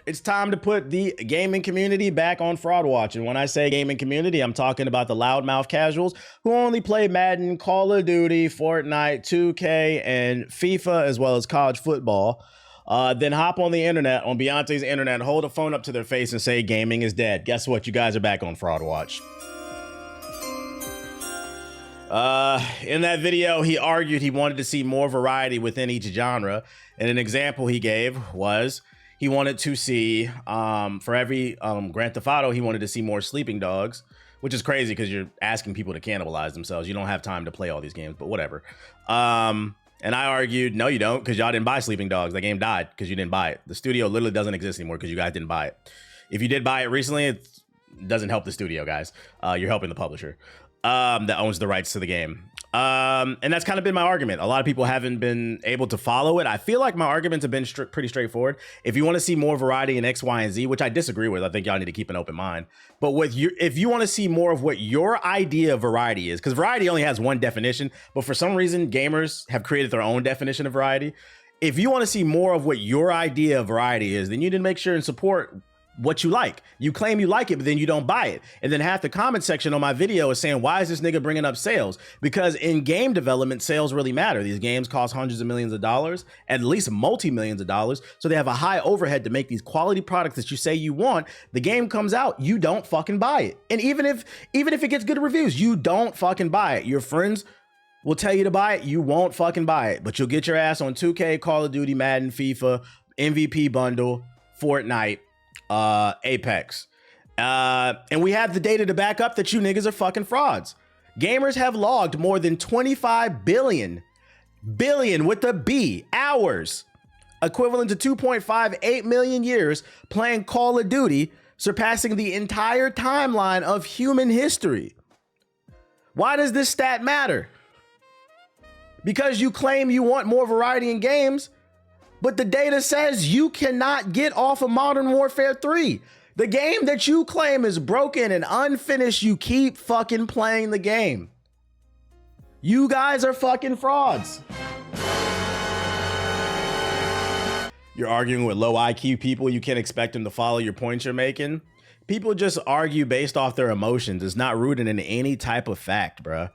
It's time to put the gaming community back on Fraud Watch. And when I say gaming community, I'm talking about the loudmouth casuals who only play Madden, Call of Duty, Fortnite, 2K, and FIFA, as well as college football. Then hop on the internet, on Beyonce's internet, hold a phone up to their face and say gaming is dead. Guess what? You guys are back on Fraud Watch. In that video, he argued he wanted to see more variety within each genre. And an example he gave was he wanted to see, for every Grand Theft Auto, he wanted to see more sleeping dogs, which is crazy because you're asking people to cannibalize themselves. You don't have time to play all these games, but whatever. And I argued, no, you don't, because y'all didn't buy Sleeping Dogs. That game died because you didn't buy it. The studio literally doesn't exist anymore because you guys didn't buy it. If you did buy it recently, it doesn't help the studio, guys. You're helping the publisher that owns the rights to the game. And that's kind of been my argument. A lot of people haven't been able to follow it. I feel like my arguments have been pretty straightforward. If you want to see more variety in X, Y, and Z, which I disagree with, I think y'all need to keep an open mind. But if you want to see more of what your idea of variety is, because variety only has one definition, but for some reason, gamers have created their own definition of variety. If you want to see more of what your idea of variety is, then you need to make sure and support what you like. You claim you like it, but then you don't buy it. And then half the comment section on my video is saying, why is this nigga bringing up sales? Because in game development, sales really matter. These games cost hundreds of millions of dollars, at least multi-millions of dollars. So they have a high overhead to make these quality products that you say you want. The game comes out, you don't fucking buy it. And even if it gets good reviews, you don't fucking buy it. Your friends will tell you to buy it, you won't fucking buy it. But you'll get your ass on 2K, Call of Duty, Madden, FIFA, MVP bundle, Fortnite, Apex. And we have the data to back up that you niggas are fucking frauds. Gamers have logged more than 25 billion with a B, hours, equivalent to 2.58 million years playing Call of Duty, surpassing the entire timeline of human history. Why does this stat matter? Because you claim you want more variety in games, but the data says you cannot get off of Modern Warfare 3. The game that you claim is broken and unfinished, you keep fucking playing the game. You guys are fucking frauds. You're arguing with low IQ people. You can't expect them to follow your points you're making. People just argue based off their emotions. It's not rooted in any type of fact, bruh.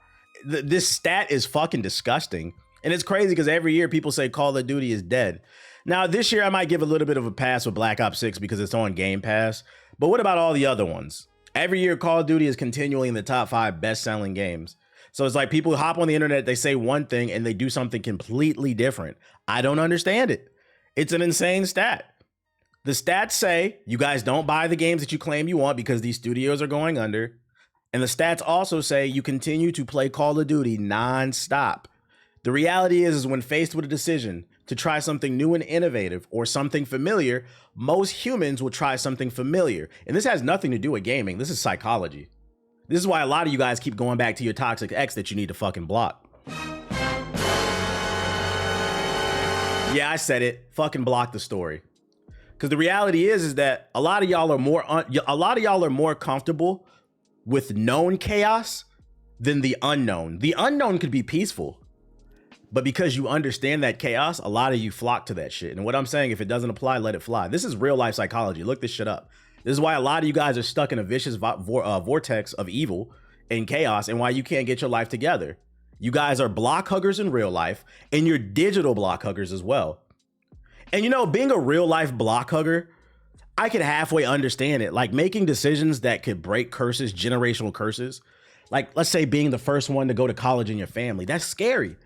This stat is fucking disgusting. And it's crazy because every year people say Call of Duty is dead. Now, this year I might give a little bit of a pass with Black Ops 6 because it's on Game Pass. But what about all the other ones? Every year Call of Duty is continually in the top 5 best-selling games. So it's like people hop on the internet, they say one thing and they do something completely different. I don't understand it. It's an insane stat. The stats say you guys don't buy the games that you claim you want because these studios are going under. And the stats also say you continue to play Call of Duty nonstop. The reality is when faced with a decision to try something new and innovative or something familiar, most humans will try something familiar. And this has nothing to do with gaming. This is psychology. This is why a lot of you guys keep going back to your toxic ex that you need to fucking block. Yeah, I said it. Fucking block the story. Because the reality is that a lot of y'all are more comfortable with known chaos than the unknown. The unknown could be peaceful, but because you understand that chaos, a lot of you flock to that shit. And what I'm saying, if it doesn't apply, let it fly. This is real life psychology. Look this shit up. This is why a lot of you guys are stuck in a vicious vortex of evil and chaos, and why you can't get your life together. You guys are block huggers in real life, and you're digital block huggers as well. And you know, being a real life block hugger, I could halfway understand it. Like making decisions that could break curses, generational curses. Like, let's say being the first one to go to college in your family. That's scary.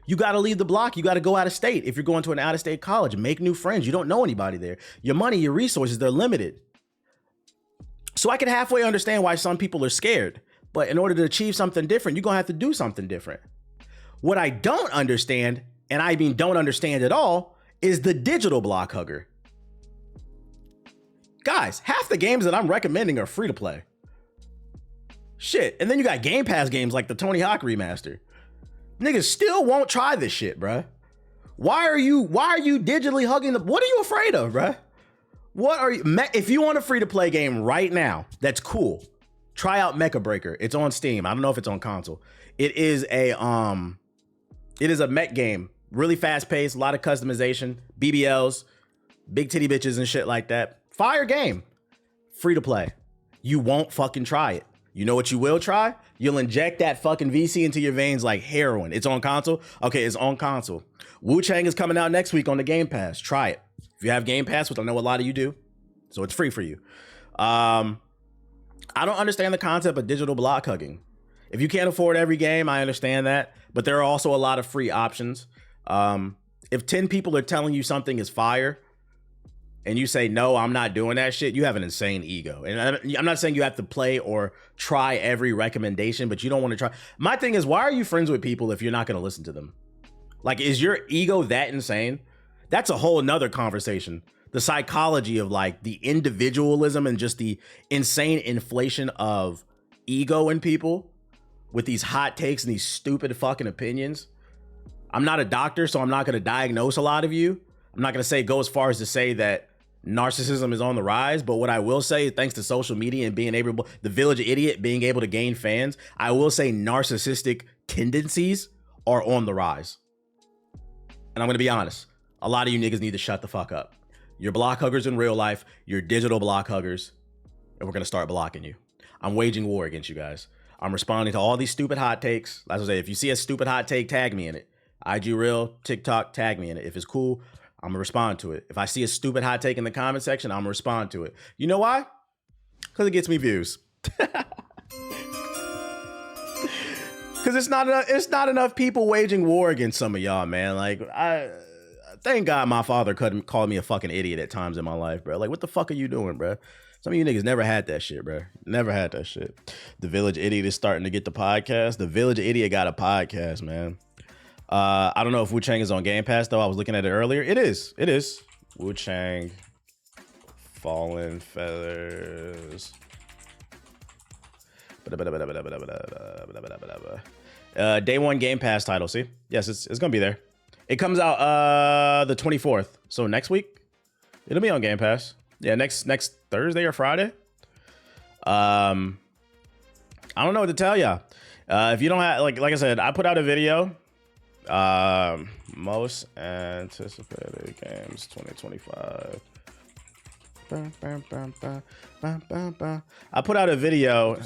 You got to leave the block. You got to go out of state. If you're going to an out of state college, make new friends. You don't know anybody there. Your money, your resources, they're limited. So I can halfway understand why some people are scared. But in order to achieve something different, you're going to have to do something different. What I don't understand, and I mean don't understand at all, is the digital block hugger. Guys, half the games that I'm recommending are free to play. Shit. And then you got Game Pass games like the Tony Hawk remaster. Niggas still won't try this shit, bruh. Why are you digitally hugging what are you afraid of, bruh? If you want a free to play game right now, that's cool. Try out Mecha Breaker. It's on Steam. I don't know if it's on console. It is a mech game. Really fast paced, a lot of customization, BBLs, big titty bitches and shit like that. Fire game. Free to play. You won't fucking try it. You know what you will try? You'll inject that fucking VC into your veins like heroin. It's on console? Okay, it's on console. Wu-Chang is coming out next week on the Game Pass. Try it. If you have Game Pass, which I know a lot of you do, so it's free for you. I don't understand the concept of digital block hugging. If you can't afford every game, I understand that, but there are also a lot of free options. If 10 people are telling you something is fire and you say, no, I'm not doing that shit, you have an insane ego. And I'm not saying you have to play or try every recommendation, but you don't want to try. My thing is, why are you friends with people if you're not going to listen to them? Like, is your ego that insane? That's a whole nother conversation. The psychology of like the individualism and just the insane inflation of ego in people with these hot takes and these stupid fucking opinions. I'm not a doctor, so I'm not going to diagnose a lot of you. I'm not going to say go as far as to say that narcissism is on the rise, but what I will say, thanks to social media and being able, the Village Idiot being able to gain fans, I will say narcissistic tendencies are on the rise. And I'm going to be honest, a lot of you niggas need to shut the fuck up. You're block huggers in real life, you're digital block huggers, and we're going to start blocking you. I'm waging war against you guys. I'm responding to all these stupid hot takes. As I say, if you see a stupid hot take, tag me in it. IG Reel, TikTok, tag me in it. If it's cool, I'm gonna respond to it. If I see a stupid hot take in the comment section, I'm gonna respond to it. You know why? Because it gets me views. Because it's not enough people waging war against some of y'all, man. Like, thank God my father couldn't call me a fucking idiot at times in my life, bro. Like, what the fuck are you doing, bro? Some of you niggas never had that shit, bro. Never had that shit. The Village Idiot is starting to get the podcast. The Village Idiot got a podcast, man. I don't know if Wu-Chang is on Game Pass, though. I was looking at it earlier. It is. It is. Wu-Chang, Fallen Feathers. Day one Game Pass title. See? Yes, it's going to be there. It comes out the 24th. So next week, it'll be on Game Pass. Yeah, next Thursday or Friday. I don't know what to tell y'all. If you don't have, like I said, I put out a video. Most anticipated games 2025. I put out a video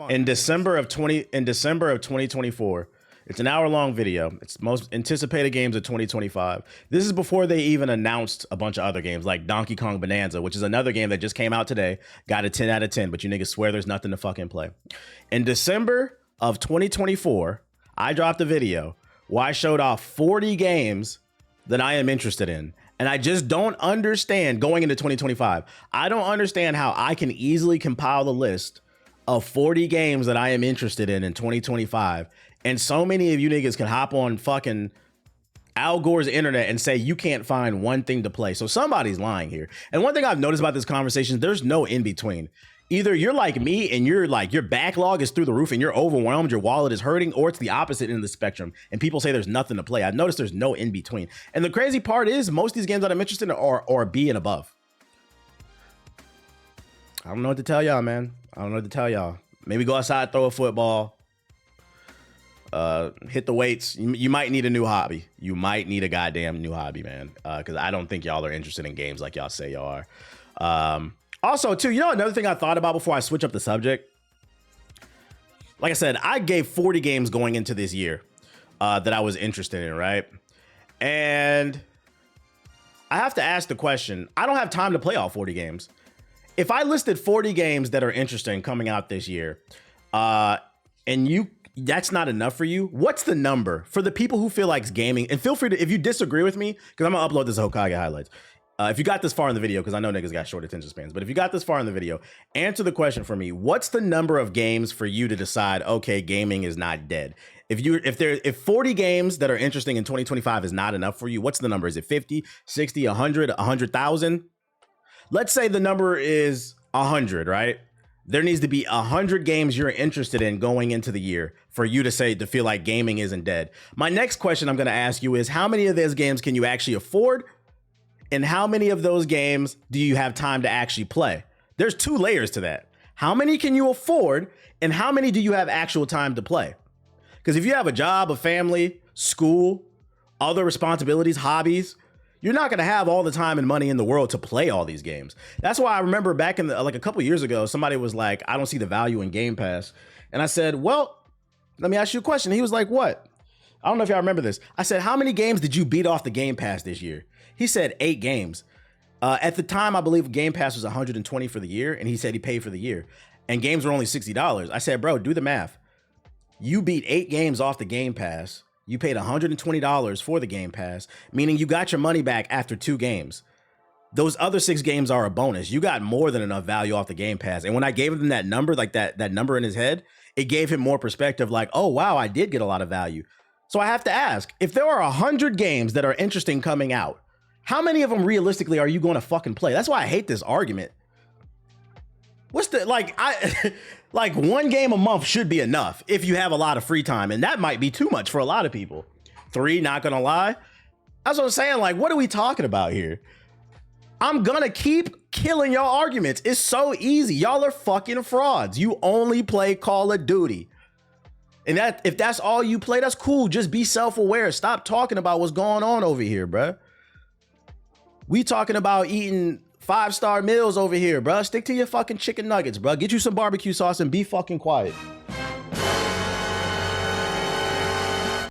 in December of 2024. It's an hour-long video. It's most anticipated games of 2025. This is before they even announced a bunch of other games like Donkey Kong Bonanza, which is another game that just came out today. Got a 10 out of 10, but you niggas swear there's nothing to fucking play. In December of 2024, I dropped a video where I showed off 40 games that I am interested in. And I just don't understand going into 2025. I don't understand how I can easily compile the list of 40 games that I am interested in 2025. And so many of you niggas can hop on fucking Al Gore's internet and say you can't find one thing to play. So somebody's lying here. And one thing I've noticed about this conversation, there's no in between. Either you're like me and you're like, your backlog is through the roof and you're overwhelmed, your wallet is hurting, or it's the opposite end of the spectrum. And people say there's nothing to play. I've noticed there's no in between. And the crazy part is most of these games that I'm interested in are B and above. I don't know what to tell y'all, man. I don't know what to tell y'all. Maybe go outside, throw a football, hit the weights. You might need a new hobby. You might need a goddamn new hobby, man. Because I don't think y'all are interested in games like y'all say y'all are. Also, too, you know, another thing I thought about before I switch up the subject. Like I said, I gave 40 games going into this year that I was interested in, right? And I have to ask the question, I don't have time to play all 40 games. If I listed 40 games that are interesting coming out this year, and that's not enough for you, what's the number for the people who feel like it's gaming? And feel free to, if you disagree with me, because I'm gonna upload this Hokage highlights. If you got this far in the video, because I know niggas got short attention spans, but if you got this far in the video, answer the question for me. What's the number of games for you to decide, okay, gaming is not dead? If 40 games that are interesting in 2025 is not enough for you, what's the number? Is it 50, 60, 100, 100,000? Let's say the number is 100, right? There needs to be 100 games you're interested in going into the year for you to feel like gaming isn't dead. My next question I'm going to ask you is, how many of those games can you actually afford? And how many of those games do you have time to actually play? There's two layers to that. How many can you afford? And how many do you have actual time to play? Because if you have a job, a family, school, other responsibilities, hobbies, You're not going to have all the time and money in the world to play all these games. That's why I remember back in the, like a couple years ago, somebody was like, I don't see the value in Game Pass. And I said, well, let me ask you a question. He was like, what? I don't know if y'all remember this. I said, how many games did you beat off the Game Pass this year? He said 8 games. At the time, I believe Game Pass was $120 for the year, and he said he paid for the year. And games were only $60. I said, bro, do the math. You beat 8 games off the Game Pass. You paid $120 for the Game Pass, meaning you got your money back after 2 games. Those other 6 games are a bonus. You got more than enough value off the Game Pass. And when I gave him that number, like that number in his head, it gave him more perspective, like, oh, wow, I did get a lot of value. So I have to ask, if there are 100 games that are interesting coming out, how many of them realistically are you going to fucking play? That's why I hate this argument. What's the, like, like 1 game a month should be enough if you have a lot of free time. And that might be too much for a lot of people. 3, not gonna lie. That's what I'm saying. Like, what are we talking about here? I'm gonna keep killing y'all arguments. It's so easy. Y'all are fucking frauds. You only play Call of Duty. And that, if that's all you play, that's cool. Just be self-aware. Stop talking about what's going on over here, bruh. We talking about eating 5-star meals over here, bruh. Stick to your fucking chicken nuggets, bruh. Get you some barbecue sauce and be fucking quiet.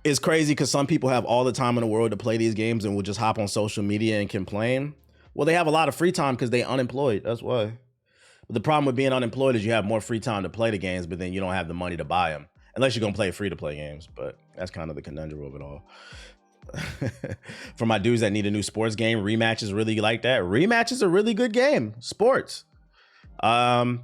It's crazy because some people have all the time in the world to play these games and will just hop on social media and complain. Well, they have a lot of free time because they unemployed. That's why. But the problem with being unemployed is you have more free time to play the games, but then you don't have the money to buy them. Unless you're going to play free-to-play games. But that's kind of the conundrum of it all. For my dudes that need a new sports game, rematches really like that. Rematch is a really good game. Sports. And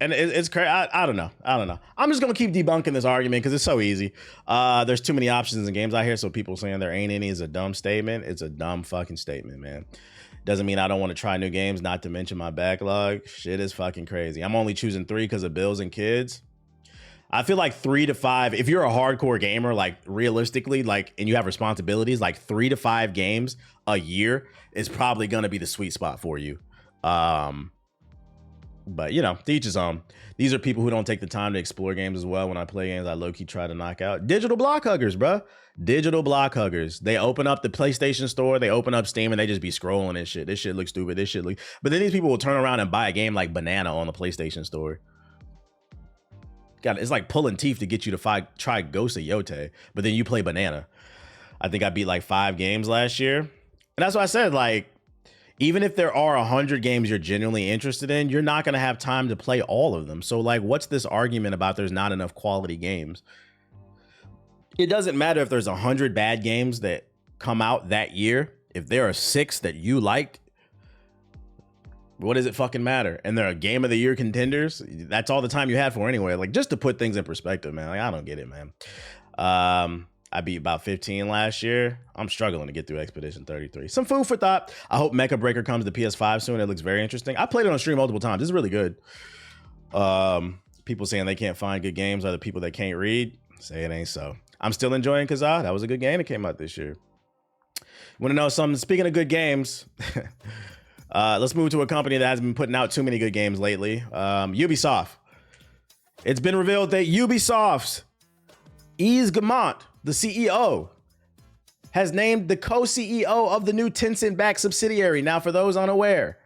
it's crazy. I don't know. I'm just gonna keep debunking this argument because it's so easy. There's too many options in games out here, so people saying there ain't any is a dumb statement. It's a dumb fucking statement, man. Doesn't mean I don't want to try new games, not to mention my backlog. Shit is fucking crazy. I'm only choosing 3 because of bills and kids. I feel like 3 to 5, if you're a hardcore gamer, like realistically, like, and you have responsibilities, like 3 to 5 games a year is probably going to be the sweet spot for you. But you know, to each his own. These are people who don't take the time to explore games as well. When I play games, I low-key try to knock out. Digital block huggers, bro. Digital block huggers. They open up the PlayStation store, they open up Steam, and they just be scrolling and shit. This shit looks stupid. This shit look. But then these people will turn around and buy a game like Banana on the PlayStation store. God, it's like pulling teeth to get you to try Ghost of Yote, but then you play Banana. I think I beat like 5 games last year. And that's why I said, like, even if there are 100 games you're genuinely interested in, you're not going to have time to play all of them. So like, what's this argument about there's not enough quality games? It doesn't matter if there's 100 bad games that come out that year. If there are 6 that you liked, what does it fucking matter? And they're a game of the year contenders. That's all the time you had for anyway. Like, just to put things in perspective, man. Like, I don't get it, man. I beat about 15 last year. I'm struggling to get through Expedition 33. Some food for thought. I hope Mecha Breaker comes to PS5 soon. It looks very interesting. I played it on stream multiple times. It's really good. People saying they can't find good games are the people that can't read. Say it ain't so. I'm still enjoying Kazaa. That was a good game that came out this year. Want to know something? Speaking of good games, let's move to a company that has been putting out too many good games lately. Ubisoft. It's been revealed that Ubisoft's Yves Guillemot, the CEO, has named the co-CEO of the new Tencent-backed subsidiary. Now, for those unaware,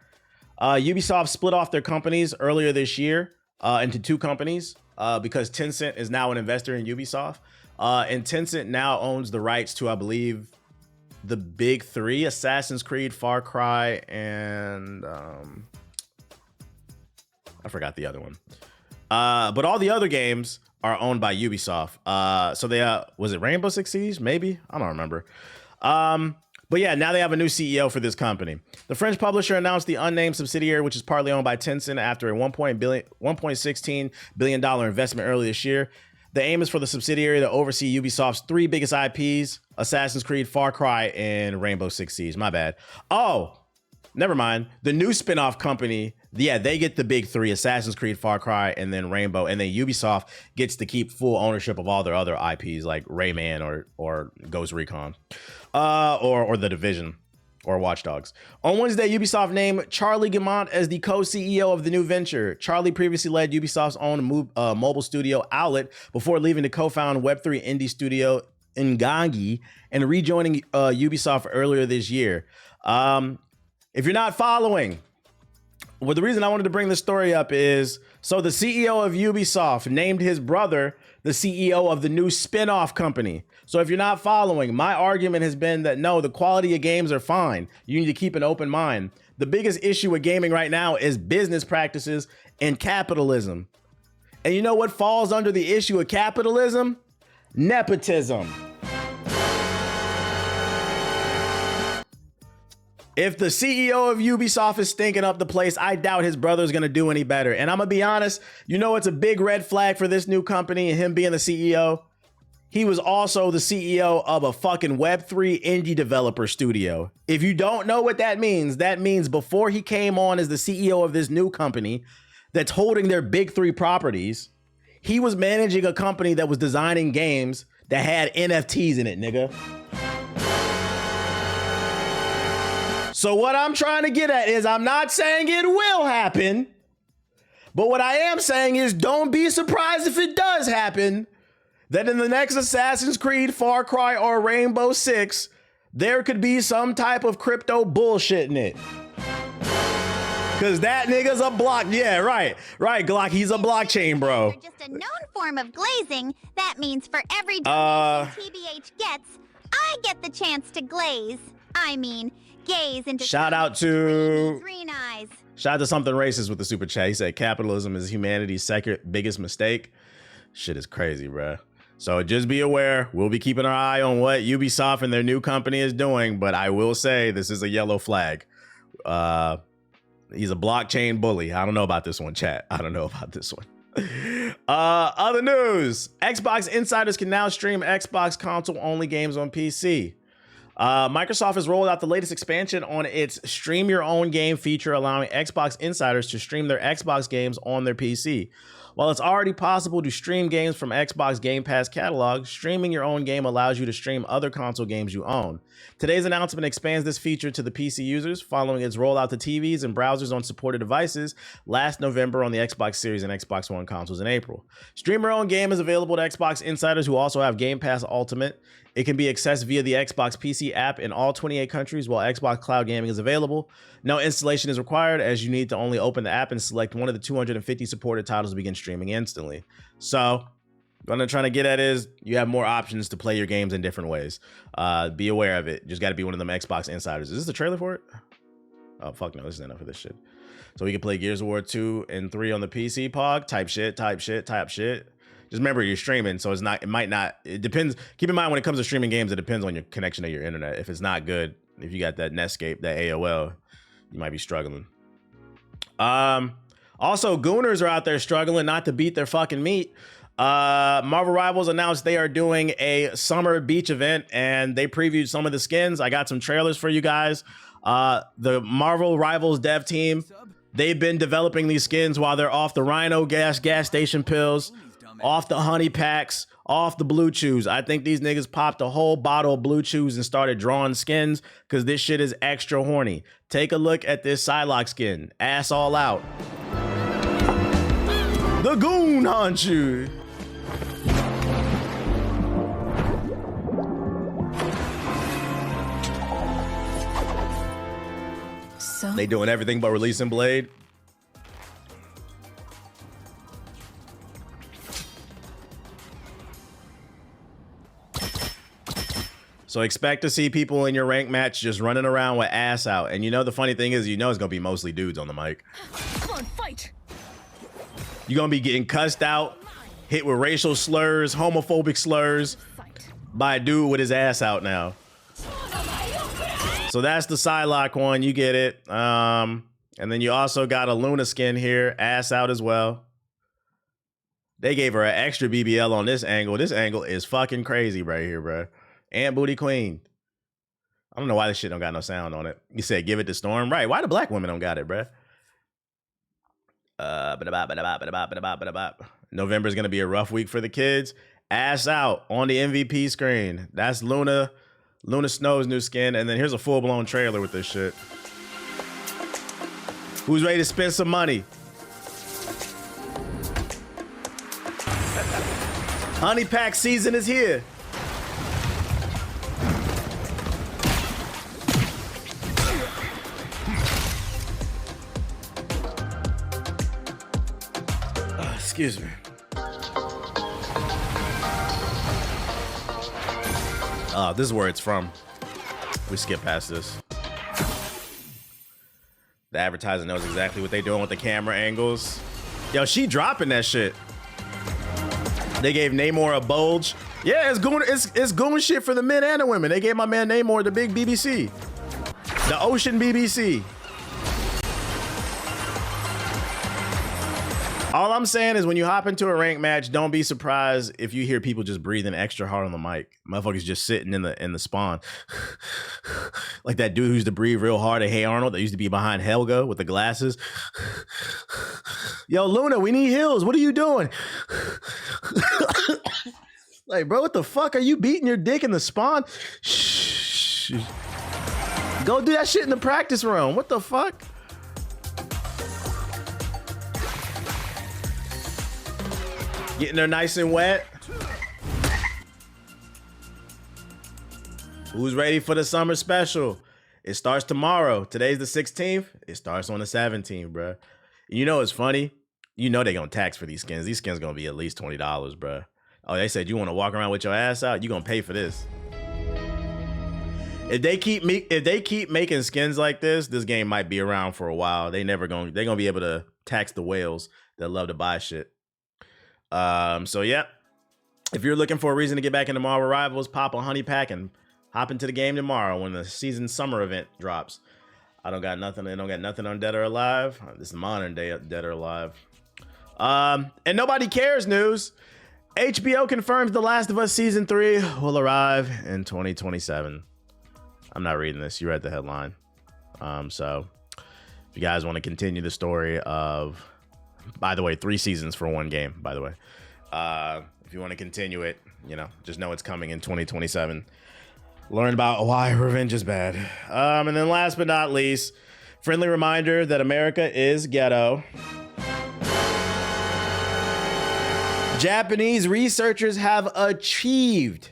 Ubisoft split off their companies earlier this year into 2 companies because Tencent is now an investor in Ubisoft. And Tencent now owns the rights to, I believe, the big 3, Assassin's Creed, Far Cry, and I forgot the other one. But all the other games are owned by Ubisoft. So they, was it Rainbow Six Siege? Maybe? I don't remember. But yeah, now they have a new CEO for this company. The French publisher announced the unnamed subsidiary, which is partly owned by Tencent after a $1.16 billion investment earlier this year. The aim is for the subsidiary to oversee Ubisoft's 3 biggest IPs, Assassin's Creed, Far Cry, and Rainbow Six Siege. My bad. Oh, never mind. The new spinoff company, yeah, they get the big 3, Assassin's Creed, Far Cry, and then Rainbow. And then Ubisoft gets to keep full ownership of all their other IPs like Rayman or Ghost Recon, or The Division, or Watch Dogs. On Wednesday, Ubisoft named Charlie Guillemot as the co-CEO of the new venture. Charlie previously led Ubisoft's own mobile studio Owlet before leaving to co-found Web3 indie studio Ngangi and rejoining Ubisoft earlier this year. If you're not following, well, the reason I wanted to bring this story up is, so the CEO of Ubisoft named his brother the CEO of the new spin-off company. So if you're not following, my argument has been that no, the quality of games are fine. You need to keep an open mind. The biggest issue with gaming right now is business practices and capitalism. And you know what falls under the issue of capitalism? Nepotism. If the CEO of Ubisoft is stinking up the place, I doubt his brother's gonna do any better. And I'm gonna be honest, you know it's a big red flag for this new company and him being the CEO? He was also the CEO of a fucking Web3 indie developer studio. If you don't know what that means before he came on as the CEO of this new company that's holding their big three properties, he was managing a company that was designing games that had NFTs in it, nigga. So what I'm trying to get at is, I'm not saying it will happen, but what I am saying is don't be surprised if it does happen, that in the next Assassin's Creed, Far Cry, or Rainbow Six, there could be some type of crypto bullshit in it. Cause that nigga's a block. Yeah, right, Glock. He's a blockchain, bro. Just a known form of glazing. That means for every donation TBH gets, I get the chance to glaze. I mean, gaze into shout out to green eyes. Shout out to something racist with the super chat. He said capitalism is humanity's second biggest mistake. Shit is crazy, bruh. So just be aware. We'll be keeping our eye on what Ubisoft and their new company is doing, but I will say this is a yellow flag. He's a blockchain bully. I don't know about this one, chat. I don't know about this one. Other news. Xbox insiders can now stream Xbox console-only games on PC. Microsoft has rolled out the latest expansion on its Stream Your Own Game feature, allowing Xbox insiders to stream their Xbox games on their PC. While it's already possible to stream games from Xbox Game Pass catalog, streaming your own game allows you to stream other console games you own. Today's announcement expands this feature to the PC users, following its rollout to TVs and browsers on supported devices last November on the Xbox Series and Xbox One consoles in April. Stream Your Own Game is available to Xbox insiders who also have Game Pass Ultimate. It can be accessed via the Xbox PC app in all 28 countries, while Xbox Cloud Gaming is available. No installation is required, as you need to only open the app and select one of the 250 supported titles to begin streaming instantly. So what I'm trying to get at is you have more options to play your games in different ways. Be aware of it. Just got to be one of them Xbox insiders. Is this the trailer for it? Oh, fuck no. This is enough for this shit. So we can play Gears of War 2 and 3 on the PC, Pog. Type shit. Just remember you're streaming, so it's not, it might not, it depends. Keep in mind when it comes to streaming games, it depends on your connection to your internet. If it's not good, if you got that Netscape, that AOL, you might be struggling. Also, Gooners are out there struggling not to beat their fucking meat. Marvel Rivals announced they are doing a summer beach event and they previewed some of the skins. I got some trailers for you guys. The Marvel Rivals dev team, they've been developing these skins while they're off the Rhino gas station pills, off the honey packs, off the blue chews. I think these niggas popped a whole bottle of blue chews and started drawing skins because this shit is extra horny. Take a look at this Psylocke skin. Ass all out. The Goon Hanchu. So they doing everything but releasing Blade. So expect to see people in your rank match just running around with ass out. And you know the funny thing is, you know it's gonna be mostly dudes on the mic. Come on, fight. You're gonna be getting cussed out, hit with racial slurs, homophobic slurs by a dude with his ass out now. So that's the Psylocke one, you get it. And then you also got a Luna skin here, ass out as well. They gave her an extra BBL on this angle. This angle is fucking crazy right here, bro. And Booty Queen. I don't know why this shit don't got no sound on it. You said give it to Storm. Right, why the black women don't got it, bruh? November's gonna be a rough week for the kids. Ass out on the MVP screen. That's Luna Snow's new skin. And then here's a full-blown trailer with this shit. Who's ready to spend some money? Honey pack season is here. Excuse me. This is where it's from. We skip past this. The advertiser knows exactly what they're doing with the camera angles. Yo, she dropping that shit. They gave Namor a bulge. Yeah, it's goon shit for the men and the women. They gave my man Namor the big BBC. The Ocean BBC. All I'm saying is when you hop into a rank match, don't be surprised if you hear people just breathing extra hard on the mic. Motherfuckers just sitting in the spawn. Like that dude who used to breathe real hard at Hey Arnold that used to be behind Helga with the glasses. Yo, Luna, we need heals. What are you doing? Like, bro, what the fuck? Are you beating your dick in the spawn? Shh. Go do that shit in the practice room. What the fuck? Getting there nice and wet. Who's ready for the summer special? It starts tomorrow. Today's the 16th. It starts on the 17th, bro. You know it's funny? You know they're gonna tax for these skins. These skins gonna be at least $20, bro. Oh, they said you want to walk around with your ass out? You gonna pay for this? If they keep making skins like this game might be around for a while. They're gonna be able to tax the whales that love to buy shit. So yeah, if you're looking for a reason to get back into Marvel Rivals, pop a honey pack and hop into the game tomorrow when the season summer event drops. I don't got nothing on Dead or Alive. This is modern day Dead or Alive. And nobody cares news. HBO confirms The Last of Us Season 3 will arrive in 2027. I'm not reading this. You read the headline. So if you guys want to continue the story of, by the way, 3 seasons for 1 game, by the way. If you want to continue it, you know, just know it's coming in 2027. Learn about why revenge is bad. And then last but not least, friendly reminder that America is ghetto. Japanese researchers have achieved,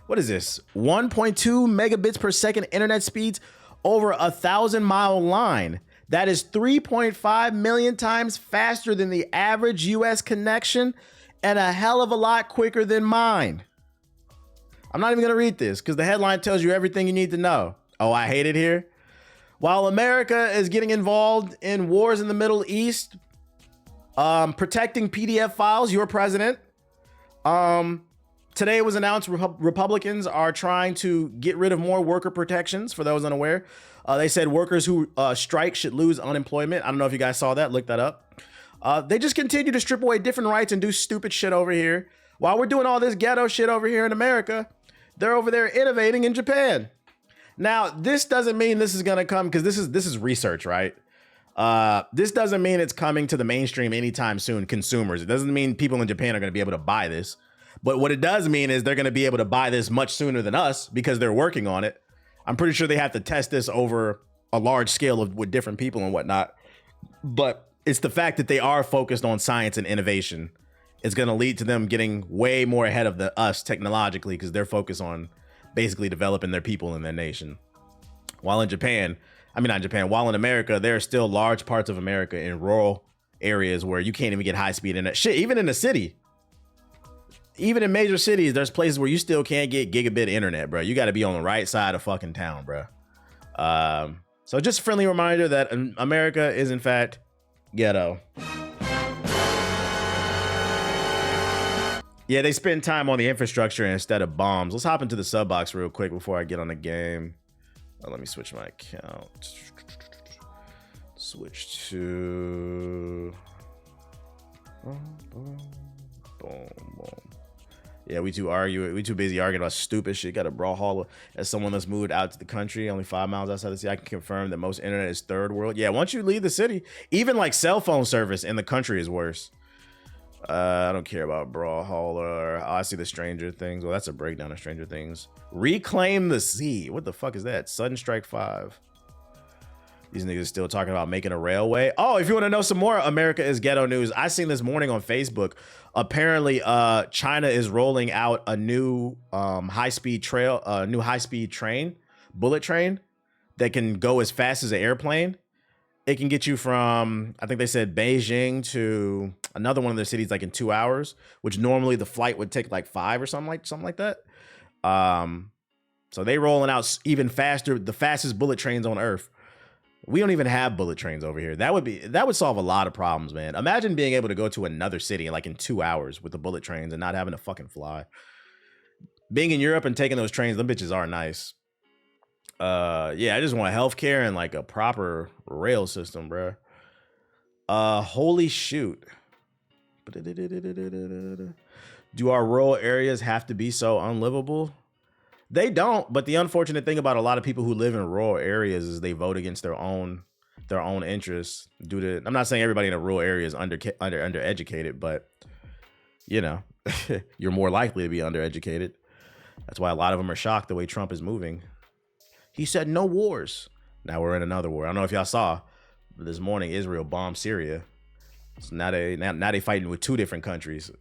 what is this? 1.2 megabits per second internet speeds over 1,000-mile line. That is 3.5 million times faster than the average US connection and a hell of a lot quicker than mine. I'm not even gonna read this because the headline tells you everything you need to know. Oh, I hate it here. While America is getting involved in wars in the Middle East, protecting PDF files, your president, today it was announced Republicans are trying to get rid of more worker protections. For those unaware, they said workers who strike should lose unemployment. I don't know if you guys saw that. Look that up. They just continue to strip away different rights and do stupid shit over here. While we're doing all this ghetto shit over here in America, they're over there innovating in Japan. Now, this doesn't mean this is gonna come, because this is research, right? This doesn't mean it's coming to the mainstream anytime soon, consumers. It doesn't mean people in Japan are gonna be able to buy this. But what it does mean is they're gonna be able to buy this much sooner than us because they're working on it. I'm pretty sure they have to test this over a large scale with different people and whatnot. But it's the fact that they are focused on science and innovation. It's going to lead to them getting way more ahead of us technologically because they're focused on basically developing their people and their nation. While in while in America, there are still large parts of America in rural areas where you can't even get high speed internet. Shit, even in the city. Even in major cities, there's places where you still can't get gigabit internet, bro. You got to be on the right side of fucking town, bro. So just a friendly reminder that America is in fact ghetto. Yeah, they spend time on the infrastructure instead of bombs. Let's hop into the sub box real quick before I get on the game. Let me switch my account. Switch to... Boom. Yeah, we too busy arguing about stupid shit. Got a brawlhalla. As someone that's moved out to the country, only 5 miles outside the city, I can confirm that most internet is third world. Yeah, once you leave the city, even like cell phone service in the country is worse. I don't care about brawlhalla. I see the Stranger Things. Well, that's a breakdown of Stranger Things. Reclaim the Sea. What the fuck is that? Sudden Strike 5. These niggas still talking about making a railway. Oh, if you want to know some more America is Ghetto news, I seen this morning on Facebook. Apparently, China is rolling out a new high-speed train, bullet train, that can go as fast as an airplane. It can get you from, I think they said Beijing to another one of their cities like in 2 hours, which normally the flight would take like 5 or something like that. So they rolling out even faster, the fastest bullet trains on Earth. We don't even have bullet trains over here. That would solve a lot of problems, man. Imagine being able to go to another city like in 2 hours with the bullet trains and not having to fucking fly. Being in Europe and taking those trains, them bitches are nice. Yeah, I just want healthcare and like a proper rail system, bro. Holy shoot. Do our rural areas have to be so unlivable? They don't, but the unfortunate thing about a lot of people who live in rural areas is they vote against their own interests due to, I'm not saying everybody in a rural area is undereducated, but you know, you're more likely to be undereducated. That's why a lot of them are shocked the way Trump is moving. He said no wars. Now we're in another war. I don't know if y'all saw this morning, Israel bombed Syria. So now they fighting with 2 different countries.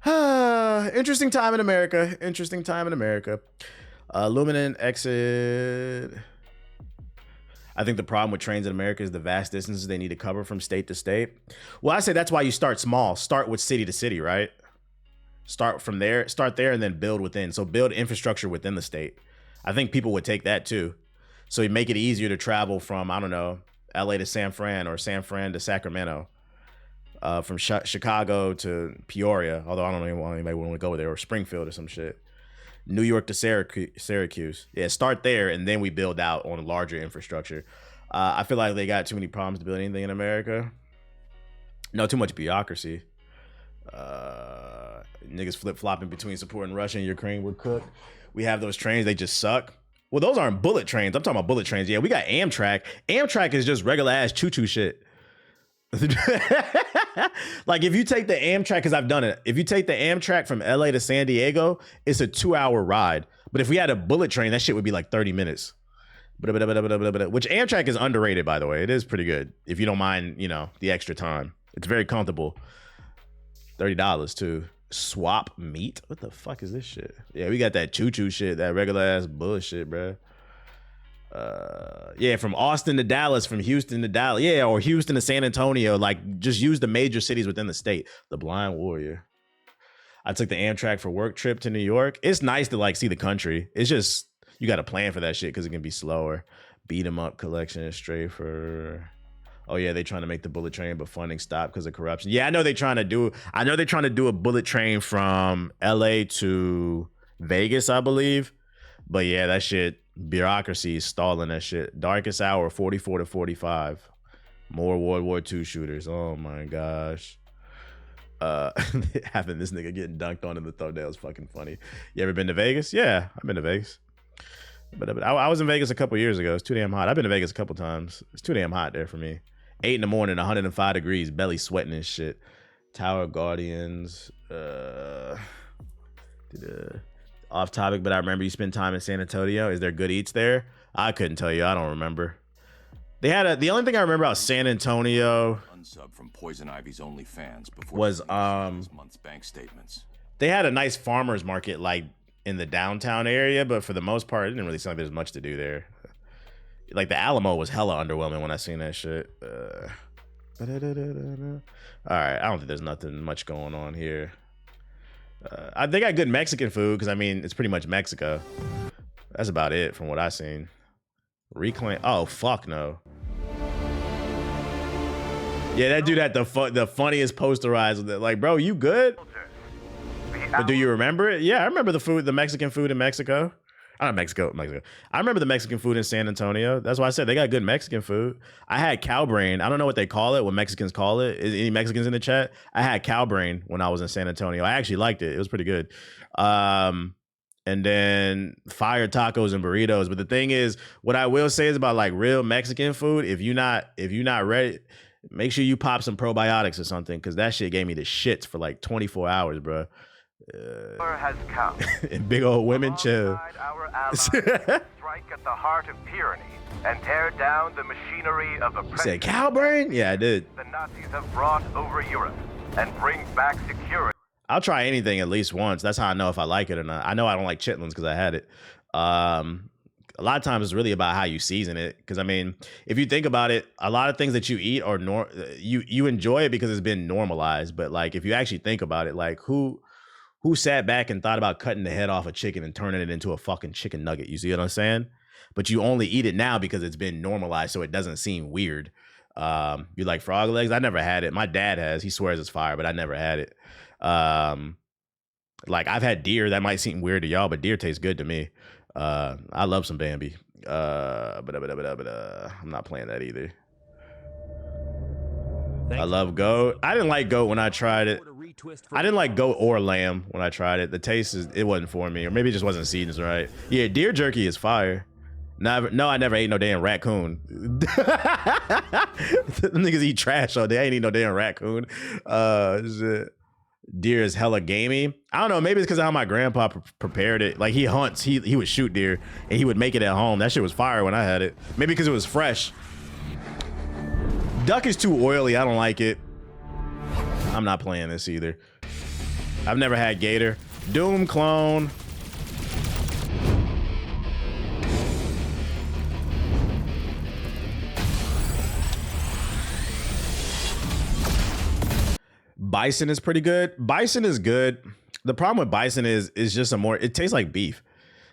Interesting time in America. Interesting time in America. Luminant exit. I think the problem with trains in America is the vast distances they need to cover from state to state. Well, I say that's why you start small. Start with city to city, right? Start from there. Start there and then build within. So build infrastructure within the state. I think people would take that too. So you make it easier to travel from, I don't know, LA to San Fran or San Fran to Sacramento. From Chicago to Peoria, although I don't even want anybody want to go there, or Springfield or some shit. New York to Syracuse. Yeah, start there and then we build out on larger infrastructure. I feel like they got too many problems to build anything in America. No, too much bureaucracy. Niggas flip-flopping between supporting Russia and Ukraine. We're cooked. We have those trains, they just suck. Well, those aren't bullet trains. I'm talking about bullet trains. Yeah, we got Amtrak. Amtrak is just regular ass choo-choo shit. Like if you take the Amtrak, because I've done it, if you take the Amtrak from LA to San Diego, it's a 2-hour ride. But if we had a bullet train, that shit would be like 30 minutes. Which Amtrak is underrated, by the way. It is pretty good if you don't mind, you know, the extra time. It's very comfortable. $30 too. Swap meet? What the fuck is this shit? Yeah, we got that choo-choo shit, that regular ass bullshit, bro. Yeah, from Austin to Dallas, from Houston to Dallas, yeah, or Houston to San Antonio. Like, just use the major cities within the state. The Blind Warrior. I took the Amtrak for work trip to New York. It's nice to like see the country. It's just you got to plan for that shit because it can be slower. Beat 'em up collection is straight for. Oh yeah, they trying to make the bullet train, but funding stopped because of corruption. Yeah, I know they're trying to do a bullet train from LA to Vegas, I believe. But yeah, that shit. Bureaucracy is stalling that shit. Darkest hour 44 to 45. More World War II shooters. Oh my gosh. Having this nigga getting dunked on in the thumbnail is fucking funny. You ever been to Vegas? Yeah, I've been to Vegas. But I was in Vegas a couple years ago. It's too damn hot. I've been to Vegas a couple times. It's too damn hot there for me. 8 in the morning, 105 degrees, belly sweating and shit. Tower Guardians. Off topic, but I remember you spent time in San Antonio. Is there good eats there? I couldn't tell you. I don't remember. They had the only thing I remember about San Antonio unsub from Poison Ivy's OnlyFans before was this month's bank statements. They had a nice farmers market like in the downtown area, but for the most part, it didn't really seem like there's much to do there. Like the Alamo was hella underwhelming when I seen that shit. All right, I don't think there's nothing much going on here. They got good Mexican food because I mean it's pretty much Mexico. That's about it from what I seen. Reclaim. Oh fuck no. Yeah, that dude had the funniest posterized. Like, bro, you good? But do you remember it? Yeah, I remember the Mexican food in Mexico. Mexico. I remember the Mexican food in San Antonio. That's why I said they got good Mexican food. I had cow brain. I don't know what they call it, what Mexicans call it. Is any Mexicans in the chat? I had cow brain when I was in San Antonio. I actually liked it. It was pretty good. And then fire tacos and burritos. But the thing is, what I will say is about like real Mexican food, if you're not ready, make sure you pop some probiotics or something, because that shit gave me the shits for like 24 hours, bro. Has come. And big old women chill. Our allies strike at the heart of tyranny and tear down the machinery of oppression. You said cow brain? Yeah, I did. The Nazis have brought over Europe and bring back security. I'll try anything at least once. That's how I know if I like it or not. I know I don't like chitlins because I had it. a lot of times it's really about how you season it. Because I mean, if you think about it, a lot of things that you eat are you enjoy it because it's been normalized. But like, if you actually think about it, like who sat back and thought about cutting the head off a chicken and turning it into a fucking chicken nugget? You see what I'm saying? But you only eat it now because it's been normalized, so it doesn't seem weird. You like frog legs? I never had it. My dad has. He swears it's fire, but I never had it. Like I've had deer. That might seem weird to y'all, but deer tastes good to me. I love some Bambi. But I'm not playing that either. I love goat. I didn't like goat when I tried it. I didn't like goat or lamb when I tried it. The taste it wasn't for me, or maybe it just wasn't seasoned right. Yeah, deer jerky is fire. No, I never ate no damn raccoon. Them niggas eat trash all day. I ain't eat no damn raccoon. Shit. Deer is hella gamey. I don't know. Maybe it's because of how my grandpa prepared it. Like he hunts. He would shoot deer and he would make it at home. That shit was fire when I had it. Maybe because it was fresh. Duck is too oily. I don't like it. I'm not playing this either. I've never had gator. Doom clone. Bison is pretty good. Bison is good. The problem with bison is just it tastes like beef.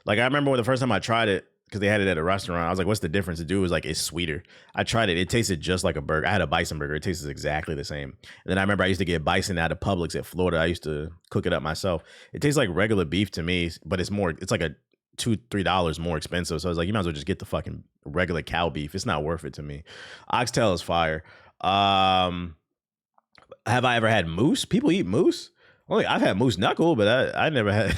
Like I remember when the first time I tried it, because they had it at a restaurant, I was like, what's the difference? The dude was like, it's sweeter. I tried it. It tasted just like a burger. I had a bison burger. It tastes exactly the same. And then I remember I used to get bison out of Publix at Florida. I used to cook it up myself. It tastes like regular beef to me, but it's like a $2-3 more expensive. So I was like, you might as well just get the fucking regular cow beef. It's not worth it to me. Oxtail is fire. Have I ever had moose? People eat moose? Only I've had moose knuckle, but I never had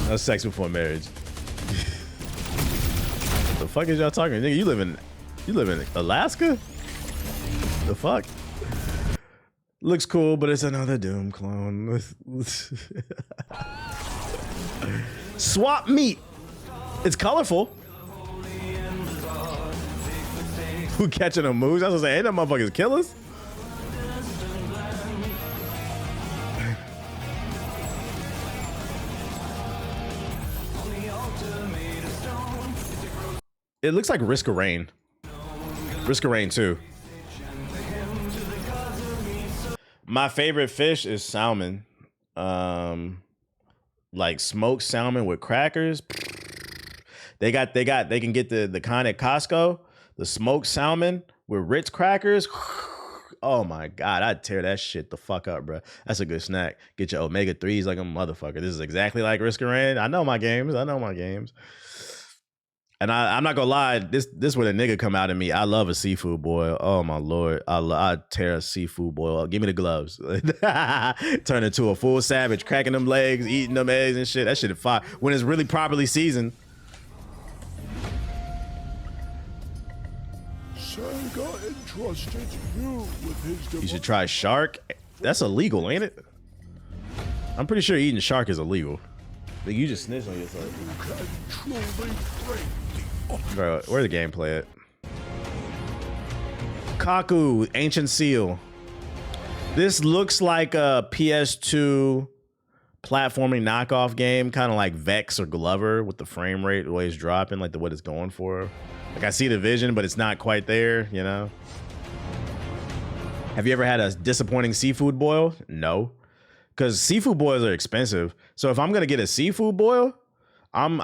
no sex before marriage. The fuck is y'all talking? Nigga, you live in Alaska? The fuck? Looks cool, but it's another Doom clone. Swap meat. It's colorful. Who catching a moose? I was gonna say, ain't that motherfuckers killers? It looks like Risk of Rain. Risk of Rain 2. My favorite fish is salmon. Like smoked salmon with crackers. They can get the kind at Costco. The smoked salmon with Ritz crackers. Oh my God, I'd tear that shit the fuck up, bro. That's a good snack. Get your omega-3s like a motherfucker. This is exactly like Risk of Rain. I know my games. And I'm not gonna lie, this where the nigga come out of me. I love a seafood boil. Oh my Lord. I'd tear a seafood boil up. Give me the gloves. Turn into a full savage, cracking them legs, eating them eggs and shit. That shit is fire. When it's really properly seasoned. Entrusted you with his. You should try shark. That's illegal, ain't it? I'm pretty sure eating shark is illegal. Like you just snitch on yourself. Bro, where's the gameplay at? Kaku, Ancient Seal. This looks like a PS2 platforming knockoff game, kind of like Vex or Glover with the frame rate the way it's dropping, like what it's going for. Like I see the vision, but it's not quite there, you know? Have you ever had a disappointing seafood boil? No. Because seafood boils are expensive. So if I'm gonna get a seafood boil, I'm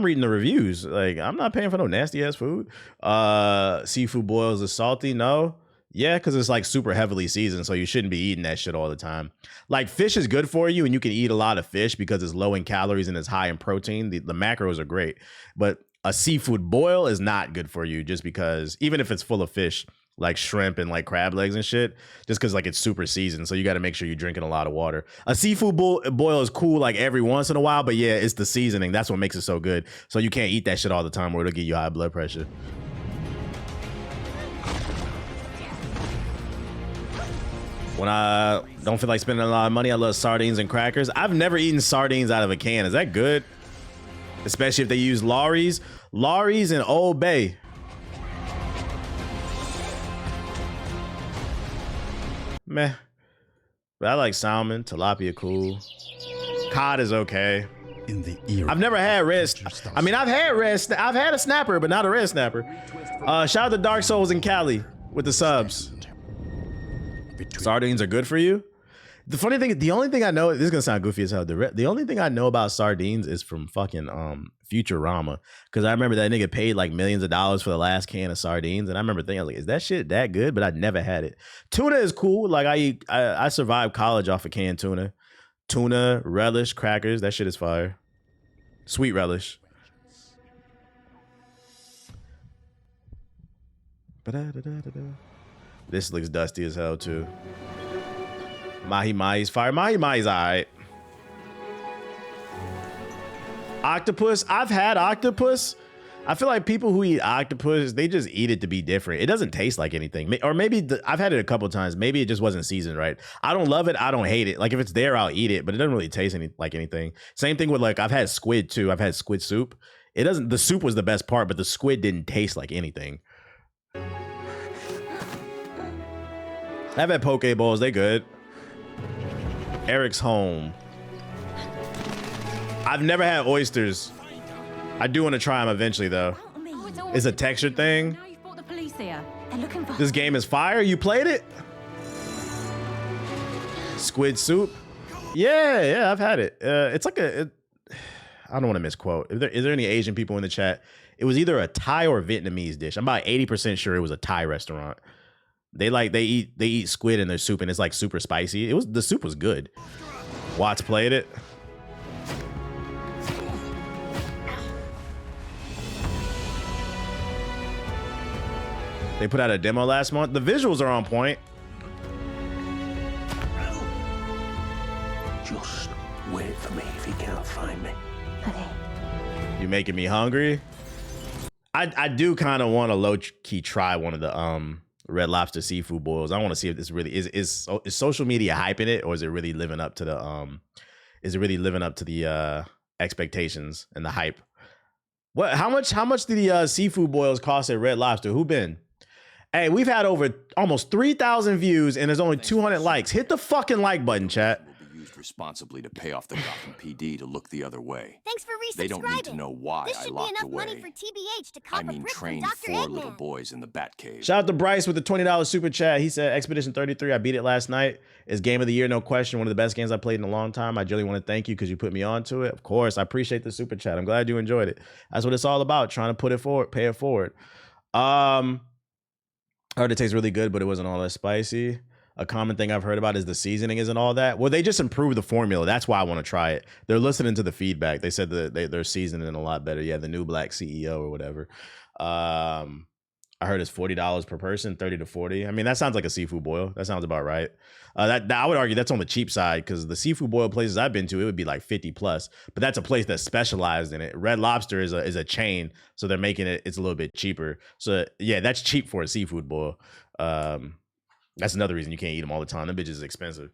reading the reviews. Like I'm not paying for no nasty ass food. Seafood boils are salty, no. Yeah, because it's like super heavily seasoned, so you shouldn't be eating that shit all the time. Like fish is good for you, and you can eat a lot of fish because it's low in calories and it's high in protein. The macros are great, but a seafood boil is not good for you just because, even if it's full of fish, like shrimp and like crab legs and shit, just because like it's super seasoned. So you got to make sure you're drinking a lot of water. A seafood boil is cool like every once in a while, but yeah, it's the seasoning. That's what makes it so good. So you can't eat that shit all the time or it'll give you high blood pressure. When I don't feel like spending a lot of money, I love sardines and crackers. I've never eaten sardines out of a can. Is that good? Especially if they use Lawry's. Lawry's and Old Bay. Meh. But I like salmon, tilapia cool. Cod is okay. in the era. I've never had red. I mean, I've had a snapper, but not a red snapper. Shout out to Dark Souls in Cali with the subs. Sardines are good for you. The funny thing, the only thing I know, this is gonna sound goofy as hell. The only thing I know about sardines is from fucking Futurama, because I remember that nigga paid like millions of dollars for the last can of sardines, and I remember thinking, I was like, is that shit that good? But I'd never had it. Tuna is cool. Like I survived college off of canned tuna. Tuna, relish, crackers, that shit is fire. Sweet relish. This looks dusty as hell too. Mahi Mahi's fire. Mahi Mahi's alright. Octopus. I've had octopus. I feel like people who eat octopus, they just eat it to be different. It doesn't taste like anything. Or maybe I've had it a couple times. Maybe it just wasn't seasoned right. I don't love it. I don't hate it. Like if it's there, I'll eat it, but it doesn't really taste like anything. Same thing with like, I've had squid too. I've had squid soup. It doesn't, the soup was the best part, but the squid didn't taste like anything. I've had poke bowls. They good. Eric's home. I've never had oysters. I do want to try them eventually though. It's a texture thing. Now you've brought the police here. They're looking for. This game is fire. You played it? Squid soup? Yeah, I've had it. It's like I don't want to misquote. Is there any Asian people in the chat? It was either a Thai or Vietnamese dish. I'm about 80% sure it was a Thai restaurant. They eat squid in their soup and it's like super spicy. The soup was good. Watts played it. They put out a demo last month. The visuals are on point. Just wait for me if you can't find me. Okay. You making me hungry? I do kind of want to low key try one of the Red Lobster seafood boils. I want to see if this really is social media hyping it, or is it really living up to the expectations and the hype? What? How much do the seafood boils cost at Red Lobster? Who been? Hey, we've had over almost 3,000 views and there's only 200 likes. Hit the fucking like button, chat. Will be used responsibly to pay off the Gotham PD to look the other way. Thanks for resubscribing. They don't need to know why This I should be locked enough money away. for TBH to I cop a mean, brick from train Dr. 4 Eggman. little boys in the Batcave. Shout out to Bryce with the $20 super chat. He said, Expedition 33, I beat it last night. It's game of the year, no question. One of the best games I played in a long time. I really want to thank you because you put me onto it. Of course, I appreciate the super chat. I'm glad you enjoyed it. That's what it's all about, trying to put it forward, pay it forward. I heard it tastes really good, but it wasn't all that spicy. A common thing I've heard about is the seasoning isn't all that. Well, they just improved the formula. That's why I want to try it. They're listening to the feedback. They said that they're seasoning a lot better. Yeah, the new black CEO or whatever. I heard it's $40 per person, 30 to 40. I mean, that sounds like a seafood boil. That sounds about right. That I would argue that's on the cheap side because the seafood boil places I've been to, it would be like 50 plus. But that's a place that's specialized in it. Red Lobster is a chain, so they're making it's a little bit cheaper. So yeah, that's cheap for a seafood boil. That's another reason you can't eat them all the time. Them bitches is expensive.